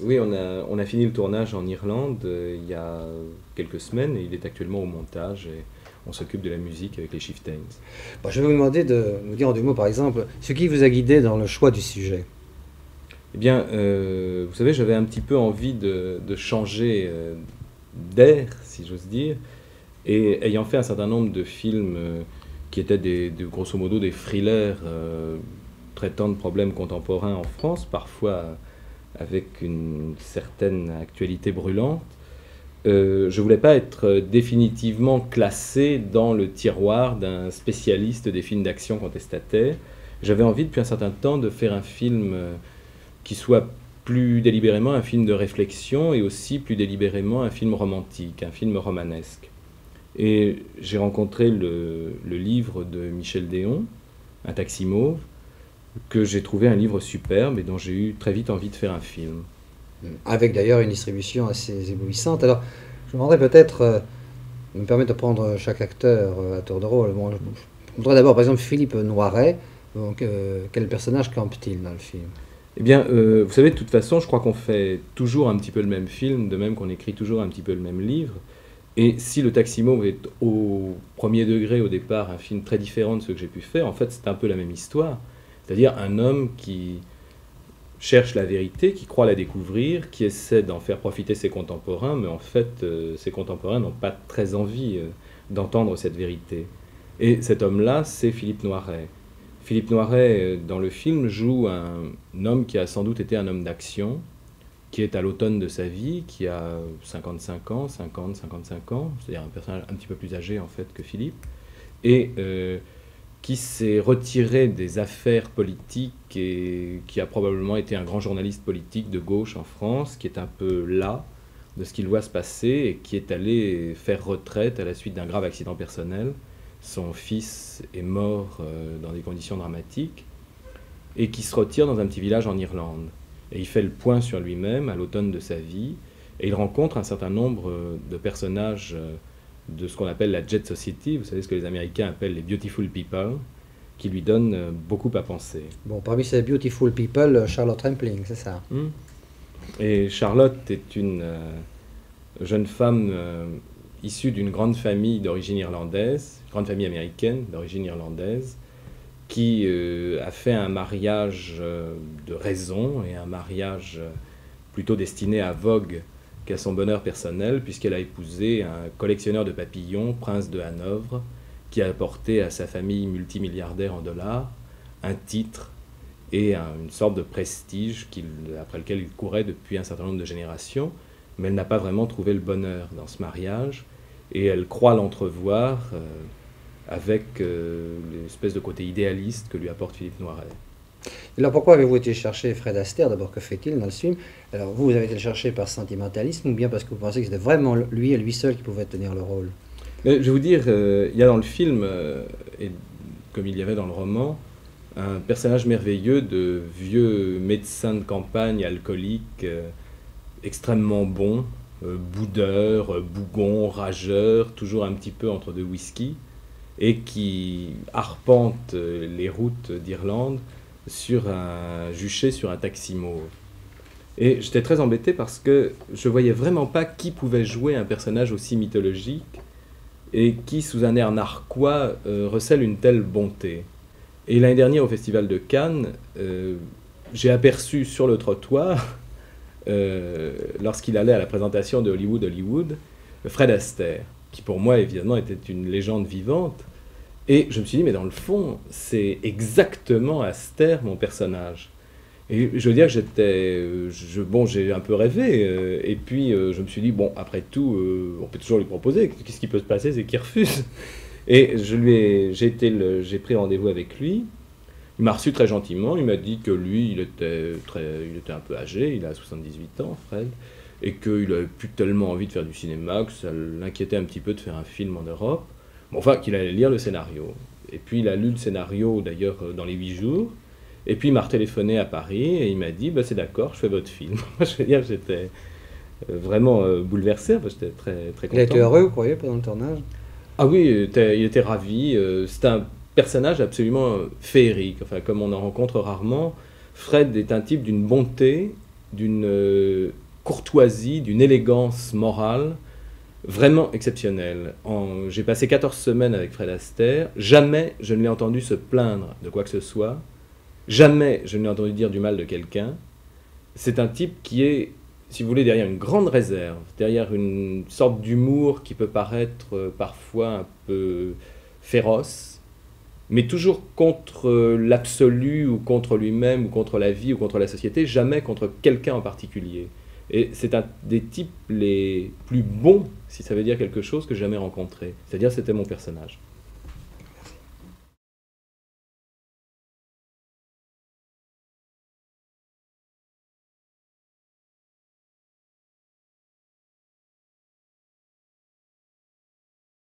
Oui, on a fini le tournage en Irlande il y a quelques semaines et il est actuellement au montage et on s'occupe de la musique avec les Chieftains. Bon, je vais vous demander de nous dire en deux mots, par exemple, ce qui vous a guidé dans le choix du sujet. Eh bien, vous savez, j'avais un petit peu envie de changer d'air, si j'ose dire, et ayant fait un certain nombre de films qui étaient grosso modo des thrillers traitant de problèmes contemporains en France, parfois avec une certaine actualité brûlante, je voulais pas être définitivement classé dans le tiroir d'un spécialiste des films d'action contestataires. J'avais envie depuis un certain temps de faire un film qui soit plus délibérément un film de réflexion et aussi plus délibérément un film romantique, un film romanesque. Et j'ai rencontré le livre de Michel Déon, Un taxi mauve, que j'ai trouvé un livre superbe et dont j'ai eu très vite envie de faire un film. Avec d'ailleurs une distribution assez éblouissante. Alors, je me demanderais peut-être, me permettre de prendre chaque acteur à tour de rôle. Bon, je voudrais d'abord, par exemple, Philippe Noiret. Donc, quel personnage campe-t-il dans le film? Eh bien, vous savez, de toute façon, je crois qu'on fait toujours un petit peu le même film, de même qu'on écrit toujours un petit peu le même livre. Et si le Taxi Mauve est au premier degré, au départ, un film très différent de ce que j'ai pu faire, en fait, c'est un peu la même histoire. C'est-à-dire un homme qui cherche la vérité, qui croit la découvrir, qui essaie d'en faire profiter ses contemporains, mais en fait, ses contemporains n'ont pas très envie d'entendre cette vérité. Et cet homme-là, c'est Philippe Noiret. Philippe Noiret, dans le film, joue un homme qui a sans doute été un homme d'action, qui est à l'automne de sa vie, qui a 55 ans, 50, 55 ans, c'est-à-dire un personnage un petit peu plus âgé en fait que Philippe, et qui s'est retiré des affaires politiques et qui a probablement été un grand journaliste politique de gauche en France, qui est un peu las de ce qu'il voit se passer et qui est allé faire retraite à la suite d'un grave accident personnel. Son fils est mort dans des conditions dramatiques et qui se retire dans un petit village en Irlande. Et il fait le point sur lui-même à l'automne de sa vie et il rencontre un certain nombre de personnages de ce qu'on appelle la Jet Society, vous savez ce que les Américains appellent les Beautiful People, qui lui donnent beaucoup à penser. Bon, parmi ces Beautiful People, Charlotte Rampling, c'est ça. Hmm. Et Charlotte est une jeune femme issue d'une grande famille d'origine irlandaise, grande famille américaine d'origine irlandaise, qui a fait un mariage de raison et un mariage plutôt destiné à vogue qu'à son bonheur personnel, puisqu'elle a épousé un collectionneur de papillons, prince de Hanovre, qui a apporté à sa famille multimilliardaire en dollars un titre et une sorte de prestige après lequel il courait depuis un certain nombre de générations, mais elle n'a pas vraiment trouvé le bonheur dans ce mariage, et elle croit l'entrevoir avec l'espèce de côté idéaliste que lui apporte Philippe Noiret. Et alors, pourquoi avez-vous été chercher Fred Astaire? D'abord, que fait-il dans le film? Alors, vous avez été le chercher par sentimentalisme ou bien parce que vous pensez que c'était vraiment lui et lui seul qui pouvait tenir le rôle? Mais je vais vous dire, il y a dans le film, et comme il y avait dans le roman, un personnage merveilleux de vieux médecin de campagne alcoolique, extrêmement bon, boudeur, bougon, rageur, toujours un petit peu entre deux whisky, et qui arpente les routes d'Irlande juché sur un taxi mauve. Et j'étais très embêté parce que je voyais vraiment pas qui pouvait jouer un personnage aussi mythologique et qui, sous un air narquois, recèle une telle bonté. Et l'année dernière, au Festival de Cannes, j'ai aperçu sur le trottoir, lorsqu'il allait à la présentation de Hollywood, Fred Astaire, qui pour moi, évidemment, était une légende vivante. Et je me suis dit, mais dans le fond, c'est exactement Astaire, mon personnage. Et je veux dire que bon, j'ai un peu rêvé, et puis je me suis dit, bon, après tout, on peut toujours lui proposer, qu'est-ce qui peut se passer, c'est qu'il refuse. Et j'ai pris rendez-vous avec lui, il m'a reçu très gentiment, il m'a dit que lui, il était un peu âgé, il a 78 ans, Fred, et qu'il n'avait plus tellement envie de faire du cinéma, que ça l'inquiétait un petit peu de faire un film en Europe, bon, enfin, qu'il allait lire le scénario. Et puis il a lu le scénario, d'ailleurs, dans les 8 jours, et puis il m'a retéléphoné à Paris et il m'a dit bah, c'est d'accord, je fais votre film. Je veux dire, j'étais vraiment bouleversé, parce que j'étais très, très Il a été content. heureux, vous croyez, pendant le tournage? Ah oui, il était ravi. C'est un personnage absolument féerique, enfin, comme on en rencontre rarement. Fred est un type d'une bonté d'une courtoisie, d'une élégance morale vraiment exceptionnelle. J'ai passé 14 semaines avec Fred Astaire, jamais je ne l'ai entendu se plaindre de quoi que ce soit, jamais je ne l'ai entendu dire du mal de quelqu'un. C'est un type qui est, si vous voulez, derrière une grande réserve, derrière une sorte d'humour qui peut paraître parfois un peu féroce, mais toujours contre l'absolu ou contre lui-même ou contre la vie ou contre la société, jamais contre quelqu'un en particulier. Et c'est un des types les plus bons, si ça veut dire quelque chose, que j'ai jamais rencontré. C'est-à-dire c'était mon personnage.